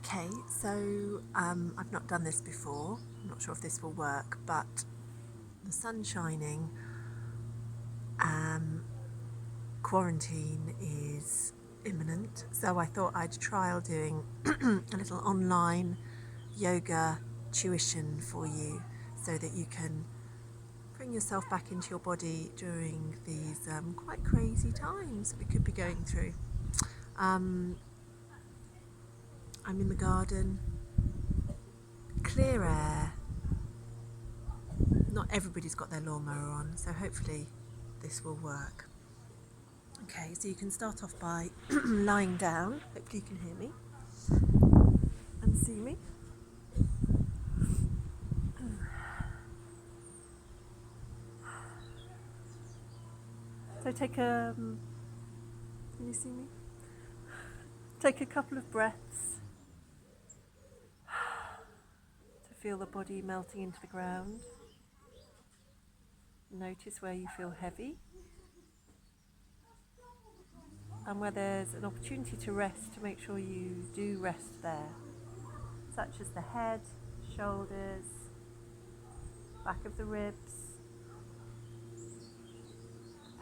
Okay, so I've not done this before. I'm not sure if this will work, but the sun's shining. Quarantine is imminent, so I thought I'd trial doing a little online yoga tuition for you so that you can bring yourself back into your body during these quite crazy times we could be going through. I'm in the garden, clear air. Not everybody's got their lawnmower on, so hopefully this will work. Okay, so you can start off by lying down. Hopefully you can hear me and see me. So can you see me? Take a couple of breaths to feel the body melting into the ground. Notice where you feel heavy and where there's an opportunity to rest, to make sure you do rest there, such as the head, shoulders, back of the ribs,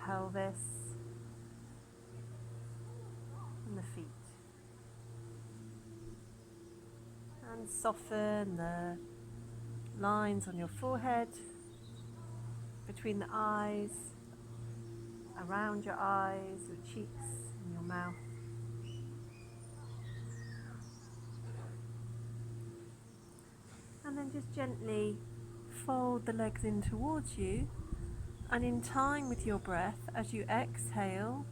pelvis, and the feet. And soften the lines on your forehead, between the eyes, around your eyes, your cheeks, and your mouth. And then just gently fold the legs in towards you, and in time with your breath, as you exhale,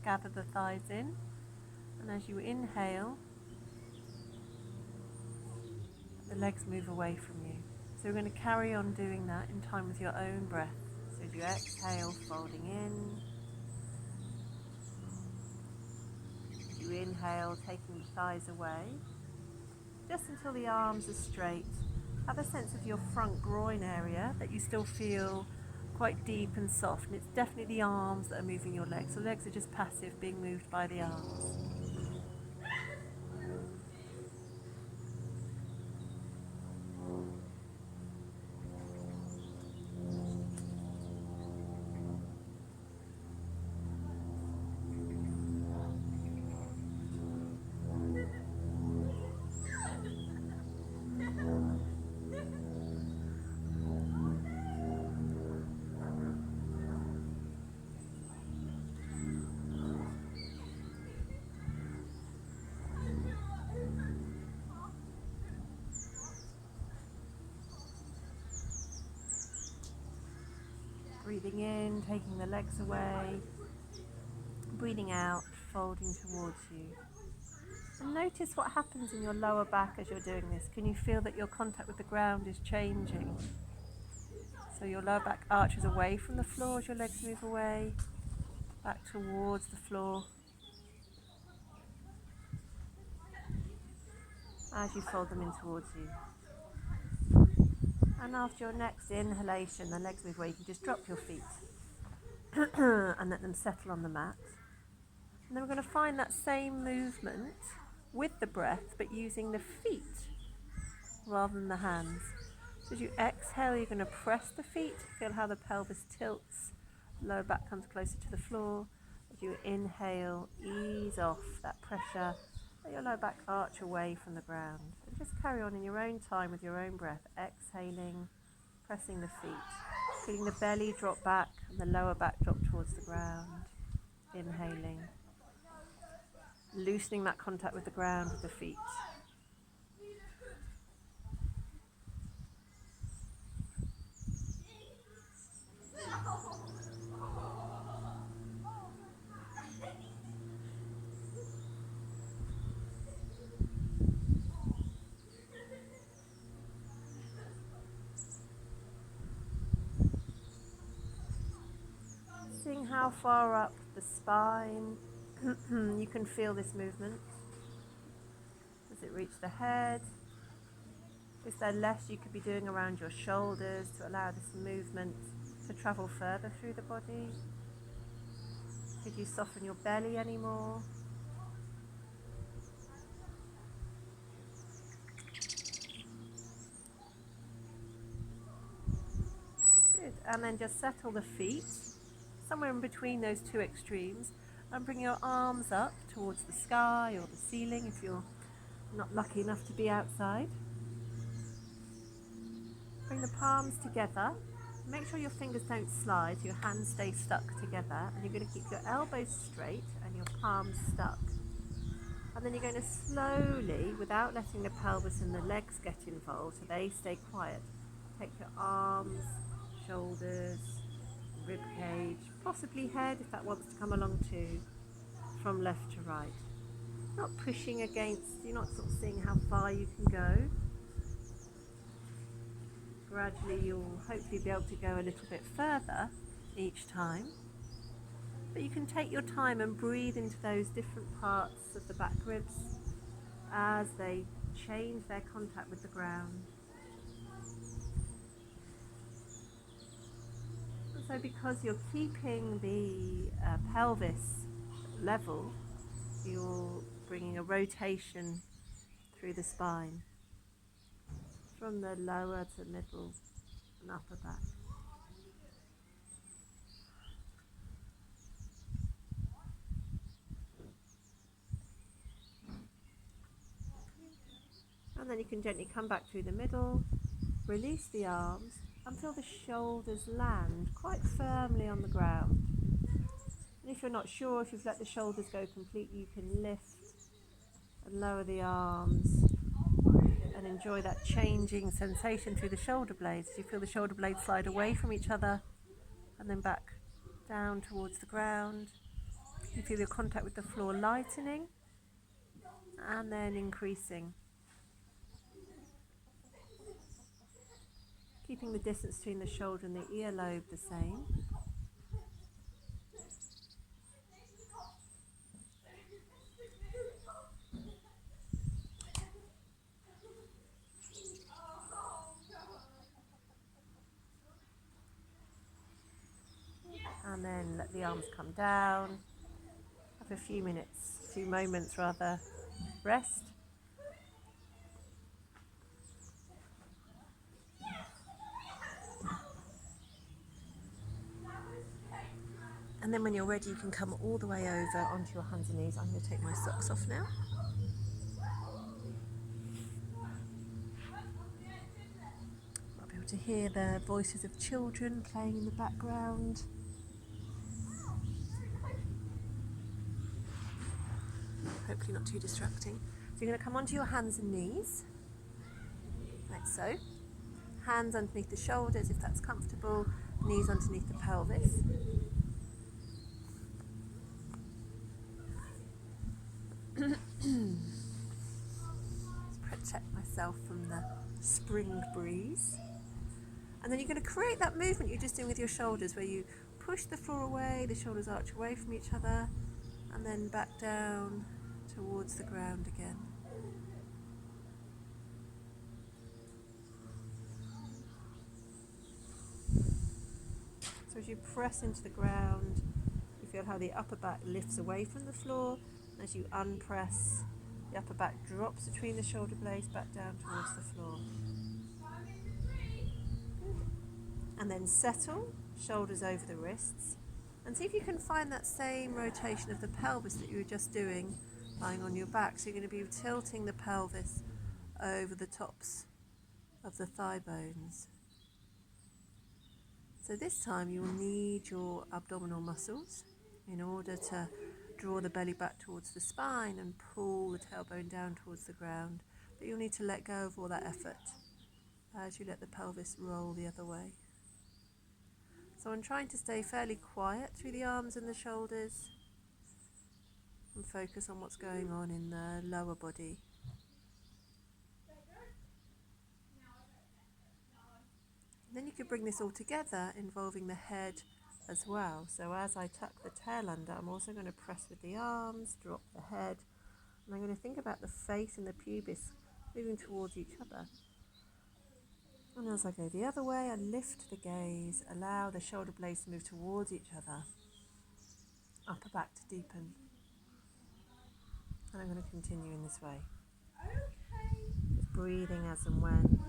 gather the thighs in, and as you inhale, the legs move away from you. So we're going to carry on doing that in time with your own breath. So as you exhale, folding in. As you inhale, taking the thighs away, just until the arms are straight. Have a sense of your front groin area, that you still feel quite deep and soft, and it's definitely the arms that are moving your legs. The legs are just passive, being moved by the arms. Breathing in, taking the legs away. Breathing out, folding towards you. And notice what happens in your lower back as you're doing this. Can you feel that your contact with the ground is changing? So your lower back arches away from the floor as your legs move away, back towards the floor. As you fold them in towards you. And after your next inhalation, the legs move away, you can just drop your feet and let them settle on the mat. And then we're going to find that same movement with the breath, but using the feet rather than the hands. So as you exhale, you're going to press the feet, feel how the pelvis tilts, lower back comes closer to the floor. As you inhale, ease off that pressure, let your lower back arch away from the ground. And just carry on in your own time with your own breath, exhaling, pressing the feet, feeling the belly drop back and the lower back drop towards the ground. Inhaling, loosening that contact with the ground with the feet. Seeing how far up the spine you can feel this movement. Does it reach the head? Is there less you could be doing around your shoulders to allow this movement to travel further through the body? Could you soften your belly anymore? And then just settle the feet somewhere in between those two extremes and bring your arms up towards the sky or the ceiling if you're not lucky enough to be outside. Bring the palms together. Make sure your fingers don't slide, your hands stay stuck together, and you're going to keep your elbows straight and your palms stuck. And then you're going to slowly, without letting the pelvis and the legs get involved, so they stay quiet, take your arms, shoulders, rib cage, possibly head if that wants to come along too, from left to right. Not pushing against, you're not sort of seeing how far you can go. Gradually you'll hopefully be able to go a little bit further each time. But you can take your time and breathe into those different parts of the back ribs as they change their contact with the ground. And so because you're keeping the pelvis level, you're bringing a rotation through the spine from the lower to middle and upper back. And then you can gently come back through the middle, release the arms and feel the shoulders land quite firmly on the ground. And if you're not sure, if you've let the shoulders go completely, you can lift and lower the arms and enjoy that changing sensation through the shoulder blades. You feel the shoulder blades slide away from each other and then back down towards the ground. You feel your contact with the floor lightening and then increasing. Keeping the distance between the shoulder and the earlobe the same. And then let the arms come down. Have a few moments rest. And then when you're ready, you can come all the way over onto your hands and knees. I'm going to take my socks off now. I'll be able to hear the voices of children playing in the background. Hopefully not too distracting. So you're going to come onto your hands and knees, like so. Hands underneath the shoulders if that's comfortable, knees underneath the pelvis. Protect myself from the spring breeze. And then you're going to create that movement you're just doing with your shoulders where you push the floor away, the shoulders arch away from each other, and then back down towards the ground again. So as you press into the ground, you feel how the upper back lifts away from the floor. As you unpress, the upper back drops between the shoulder blades back down towards the floor. And then settle, shoulders over the wrists. And see if you can find that same rotation of the pelvis that you were just doing, lying on your back. So you're going to be tilting the pelvis over the tops of the thigh bones. So this time you'll need your abdominal muscles in order to draw the belly back towards the spine and pull the tailbone down towards the ground. But you'll need to let go of all that effort as you let the pelvis roll the other way. So I'm trying to stay fairly quiet through the arms and the shoulders and focus on what's going on in the lower body. And then you could bring this all together involving the head as well. So as I tuck the tail under, I'm also going to press with the arms, drop the head, and I'm going to think about the face and the pubis moving towards each other. And as I go the other way, I lift the gaze, allow the shoulder blades to move towards each other, upper back to deepen. And I'm going to continue in this way. Just breathing as and when.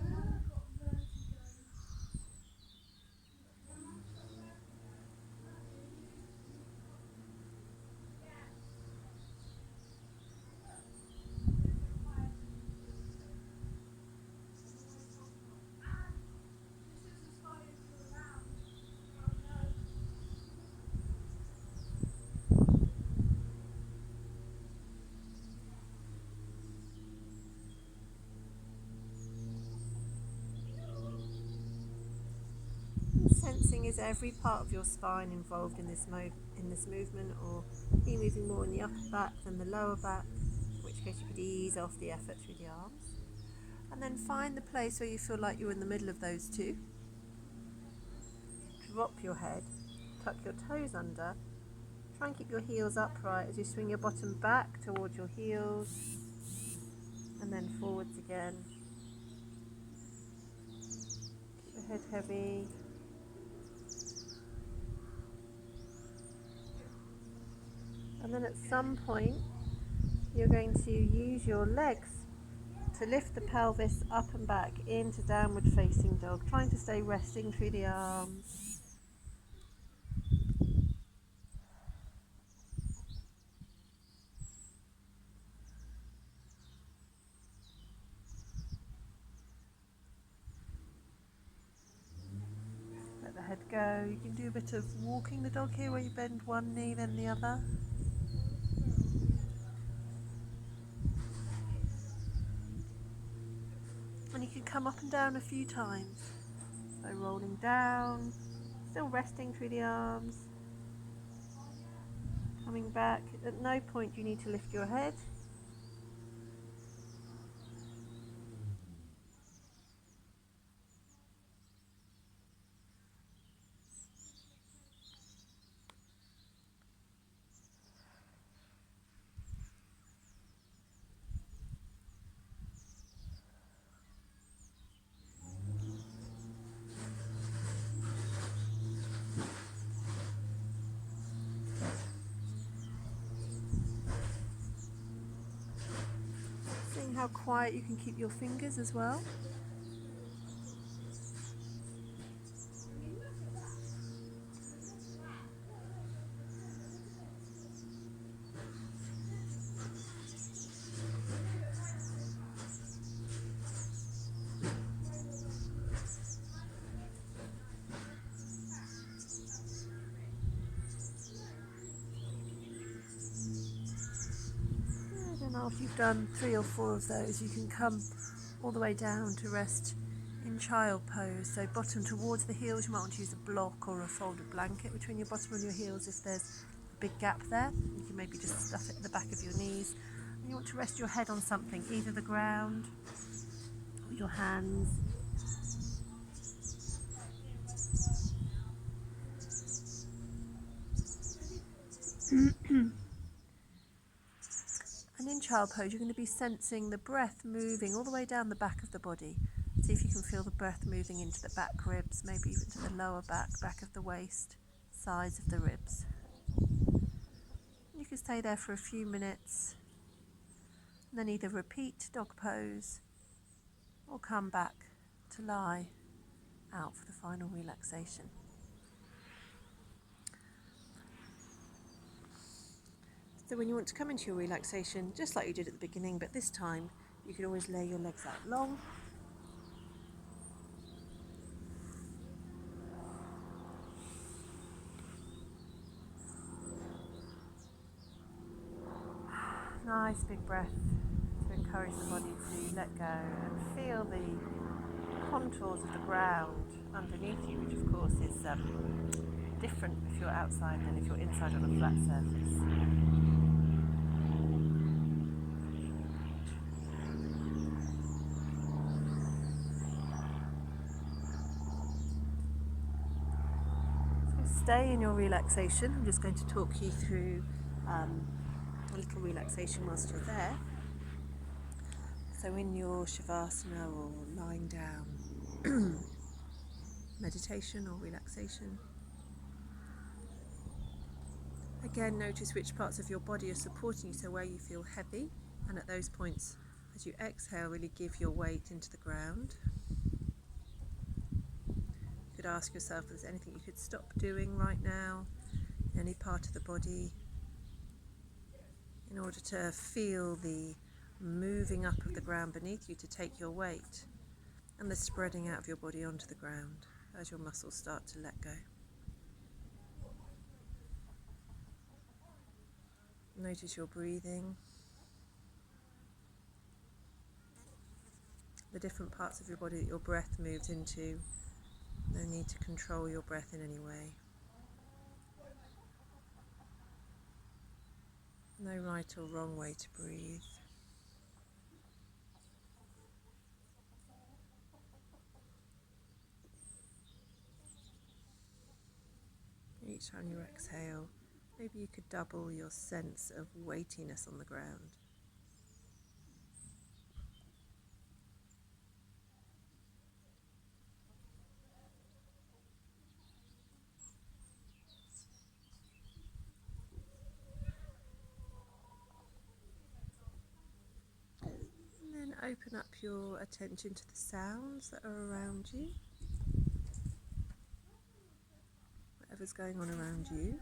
sensing is every part of your spine involved in this movement, or are you moving more in the upper back than the lower back, in which case you could ease off the effort through the arms. And then find the place where you feel like you're in the middle of those two. Drop your head, tuck your toes under, try and keep your heels upright as you swing your bottom back towards your heels and then forwards again. Keep your head heavy. And then at some point you're going to use your legs to lift the pelvis up and back into downward facing dog, trying to stay resting through the arms. Let the head go. You can do a bit of walking the dog here, where you bend one knee then the other. And you can come up and down a few times. So rolling down, still resting through the arms. Coming back. At no point do you need to lift your head. Seeing how quiet you can keep your fingers as well. And after you've done 3 or 4 of those, you can come all the way down to rest in child pose. So bottom towards the heels. You might want to use a block or a folded blanket between your bottom and your heels if there's a big gap there. You can maybe just stuff it at the back of your knees. And you want to rest your head on something, either the ground or your hands. And in child pose, you're going to be sensing the breath moving all the way down the back of the body. See if you can feel the breath moving into the back ribs, maybe even to the lower back of the waist, sides of the ribs. You can stay there for a few minutes, and then either repeat dog pose or come back to lie out for the final relaxation. So when you want to come into your relaxation, just like you did at the beginning, but this time you can always lay your legs out long. Nice big breath to encourage the body to let go and feel the contours of the ground underneath you, which of course is different if you're outside than if you're inside on a flat surface. Stay in your relaxation. I'm just going to talk you through a little relaxation whilst you're there. So in your Shavasana or lying down meditation or relaxation, again notice which parts of your body are supporting you, so where you feel heavy, and at those points as you exhale really give your weight into the ground. You could ask yourself if there's anything you could stop doing right now, in any part of the body, in order to feel the moving up of the ground beneath you to take your weight, and the spreading out of your body onto the ground as your muscles start to let go. Notice your breathing, the different parts of your body that your breath moves into, No need to control your breath in any way. No right or wrong way to breathe. Each time you exhale, maybe you could double your sense of weightiness on the ground. And then open up your attention to the sounds that are around you. Whatever's going on around you.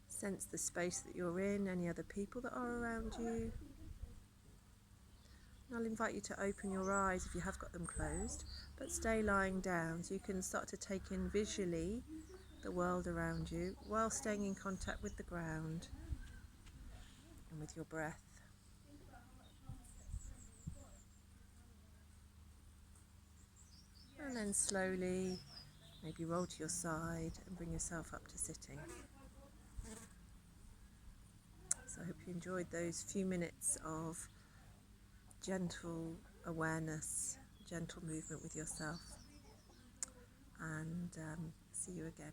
Sense the space that you're in, any other people that are around you. And I'll invite you to open your eyes if you have got them closed, but stay lying down so you can start to take in visually the world around you while staying in contact with the ground and with your breath. And then slowly, maybe roll to your side and bring yourself up to sitting. So I hope you enjoyed those few minutes of gentle awareness, gentle movement with yourself, and see you again.